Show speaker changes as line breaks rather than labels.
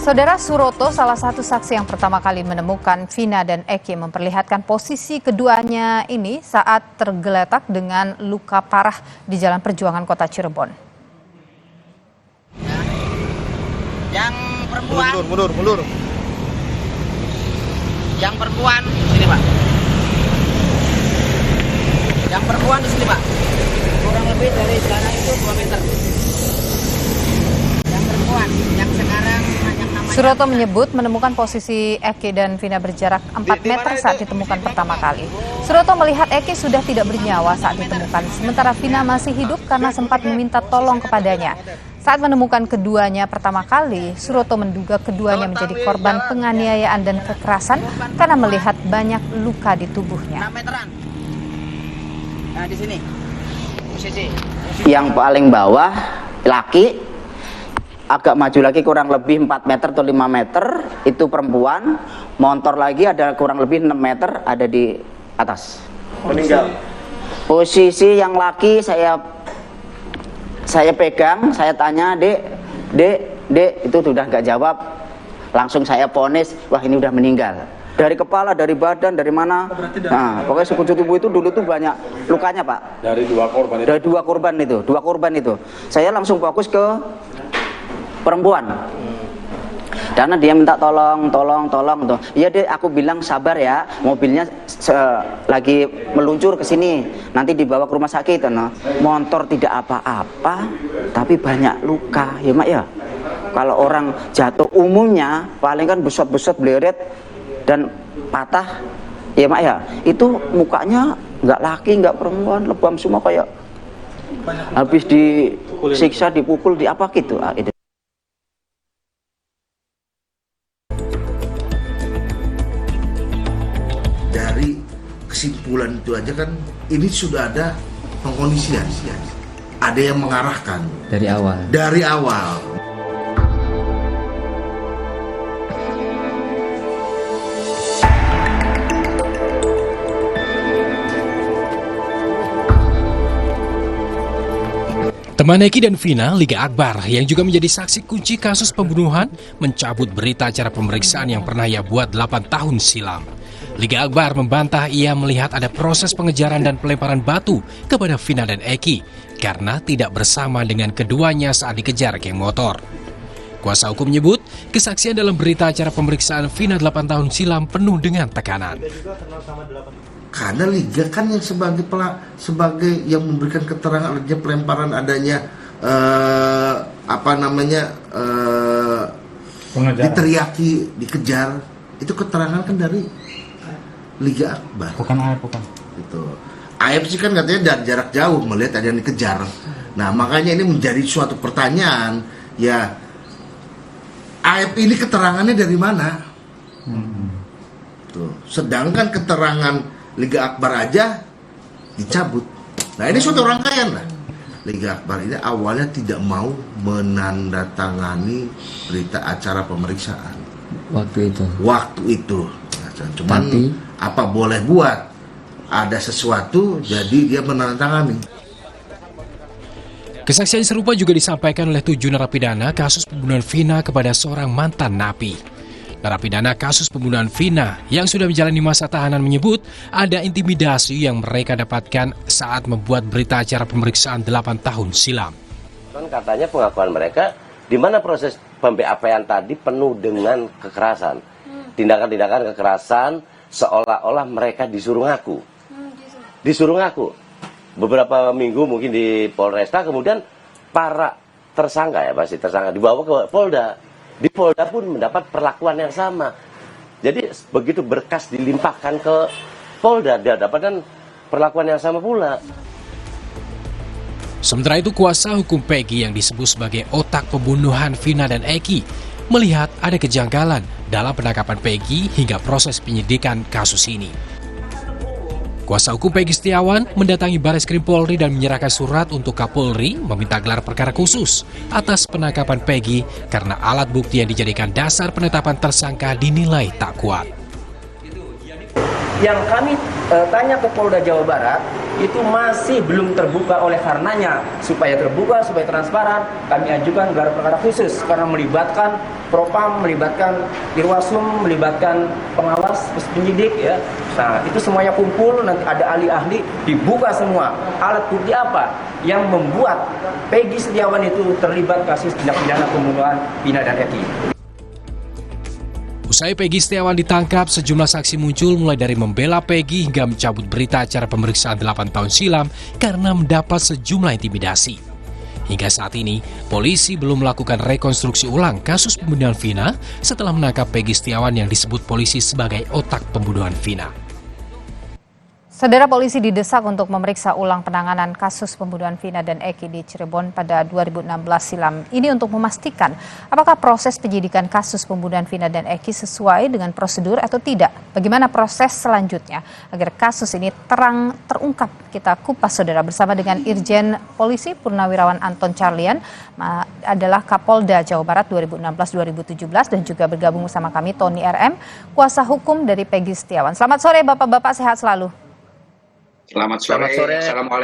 Saudara Suroto, salah satu saksi yang pertama kali menemukan Vina dan Eki, memperlihatkan posisi keduanya ini saat tergeletak dengan luka parah di Jalan Perjuangan Kota Cirebon.
Yang perempuan
mundur.
Yang perempuan sini, Pak. Yang perempuan di sini, Pak. Kurang lebih dari sana itu 2 meter. Yang perempuan, yang sekarang yang namanya
Suroto menyebut menemukan posisi Eki dan Vina berjarak 4 meter saat ditemukan pertama kali. Suroto melihat Eki sudah tidak bernyawa saat ditemukan, sementara Vina masih hidup karena sempat meminta tolong kepadanya. Saat menemukan keduanya pertama kali, Suroto menduga keduanya menjadi korban penganiayaan dan kekerasan karena melihat banyak luka di tubuhnya.
6 meteran. Nah, di sini. Posisi.
Yang paling bawah laki, agak maju lagi kurang lebih 4 meter atau 5 meter itu perempuan, motor lagi ada kurang lebih 6 meter ada di atas.
Meninggal.
Posisi yang laki saya pegang, saya tanya, dek, itu sudah nggak jawab, langsung saya vonis, wah ini udah meninggal. Dari kepala, dari badan, dari mana? Nah, pokoknya sekujur tubuh itu dulu tuh banyak lukanya, Pak.
Dari 2 korban itu.
Dari dua korban itu. Saya langsung fokus ke perempuan. Karena dia minta tolong tuh. Iya deh, aku bilang sabar ya, mobilnya lagi meluncur ke sini, nanti dibawa ke rumah sakit. No. Motor tidak apa-apa, tapi banyak luka, ya Mak ya. Kalau orang jatuh umumnya paling kan besot-besot bleret dan patah, ya Mak ya. Itu mukanya nggak laki, nggak perempuan, lebam semua kayak habis disiksa, dipukul, di apa gitu.
Dari kesimpulan itu aja kan ini sudah ada pengkondisian, ada yang mengarahkan dari awal.
Teman Eki dan Vina, Liga Akbar, yang juga menjadi saksi kunci kasus pembunuhan, mencabut berita acara pemeriksaan yang pernah ia buat 8 tahun silam. Liga Akbar membantah ia melihat ada proses pengejaran dan pelemparan batu kepada Vina dan Eki karena tidak bersama dengan keduanya saat dikejar geng motor. Kuasa hukum menyebut kesaksian dalam berita acara pemeriksaan Vina 8 tahun silam penuh dengan tekanan.
Karena Liga kan yang sebagai yang memberikan keterangan adanya pelemparan, adanya diteriaki, dikejar, itu keterangan kan dari Liga Akbar.
Bukan AF, bukan.
Gitu. AF sih kan katanya dari jarak jauh melihat ada yang dikejar. Nah makanya ini menjadi suatu pertanyaan, ya AF ini keterangannya dari mana? Tuh. Sedangkan keterangan Liga Akbar aja dicabut. Nah ini suatu rangkaian lah. Liga Akbar ini awalnya tidak mau menandatangani berita acara pemeriksaan waktu itu. Nah, cuman apa boleh buat, ada sesuatu jadi dia menandatangani.
Kesaksian serupa juga disampaikan oleh 7 narapidana kasus pembunuhan Vina kepada seorang mantan napi. Narapidana kasus pembunuhan Vina yang sudah menjalani masa tahanan menyebut ada intimidasi yang mereka dapatkan saat membuat berita acara pemeriksaan 8 tahun silam.
Katanya pengakuan mereka di mana proses pem-BAP-an tadi penuh dengan kekerasan. Tindakan-tindakan kekerasan seolah-olah mereka disuruh ngaku. Disuruh ngaku. Beberapa minggu mungkin di Polresta, kemudian para tersangka dibawa ke Polda. Di Polda pun mendapat perlakuan yang sama. Jadi begitu berkas dilimpahkan ke Polda, dia dapatkan perlakuan yang sama pula.
Sementara itu kuasa hukum Peggy yang disebut sebagai otak pembunuhan Vina dan Eki melihat ada kejanggalan dalam penangkapan Peggy hingga proses penyidikan kasus ini. Kuasa hukum Peggy Setiawan mendatangi Bareskrim Polri dan menyerahkan surat untuk Kapolri meminta gelar perkara khusus atas penangkapan Peggy karena alat bukti yang dijadikan dasar penetapan tersangka dinilai tak kuat.
Yang kami tanya ke Polda Jawa Barat,
itu masih belum terbuka. Oleh karenanya, supaya terbuka, supaya transparan, kami ajukan gelar perkara khusus karena melibatkan Propam, melibatkan Irwasum, melibatkan pengawas penyidik ya. Nah, itu semuanya kumpul, nanti ada ahli-ahli, dibuka semua. Alat bukti apa yang membuat Peggy Setiawan itu terlibat kasus tindak pidana pembunuhan Vina dan Eki.
Usai Peggy Setiawan ditangkap, sejumlah saksi muncul mulai dari membela Peggy hingga mencabut berita acara pemeriksaan 8 tahun silam karena mendapat sejumlah intimidasi. Hingga saat ini, polisi belum melakukan rekonstruksi ulang kasus pembunuhan Vina setelah menangkap Peggy Setiawan yang disebut polisi sebagai otak pembunuhan Vina.
Saudara, polisi didesak untuk memeriksa ulang penanganan kasus pembunuhan Vina dan Eki di Cirebon pada 2016 silam. Ini untuk memastikan apakah proses penyidikan kasus pembunuhan Vina dan Eki sesuai dengan prosedur atau tidak. Bagaimana proses selanjutnya agar kasus ini terungkap. Kita kupas, saudara, bersama dengan Irjen Polisi Purnawirawan Anton Carlian, adalah Kapolda Jawa Barat 2016-2017, dan juga bergabung bersama kami Tony RM, kuasa hukum dari Peggy Setiawan. Selamat sore Bapak-bapak, sehat selalu.
Selamat sore. Assalamualaikum.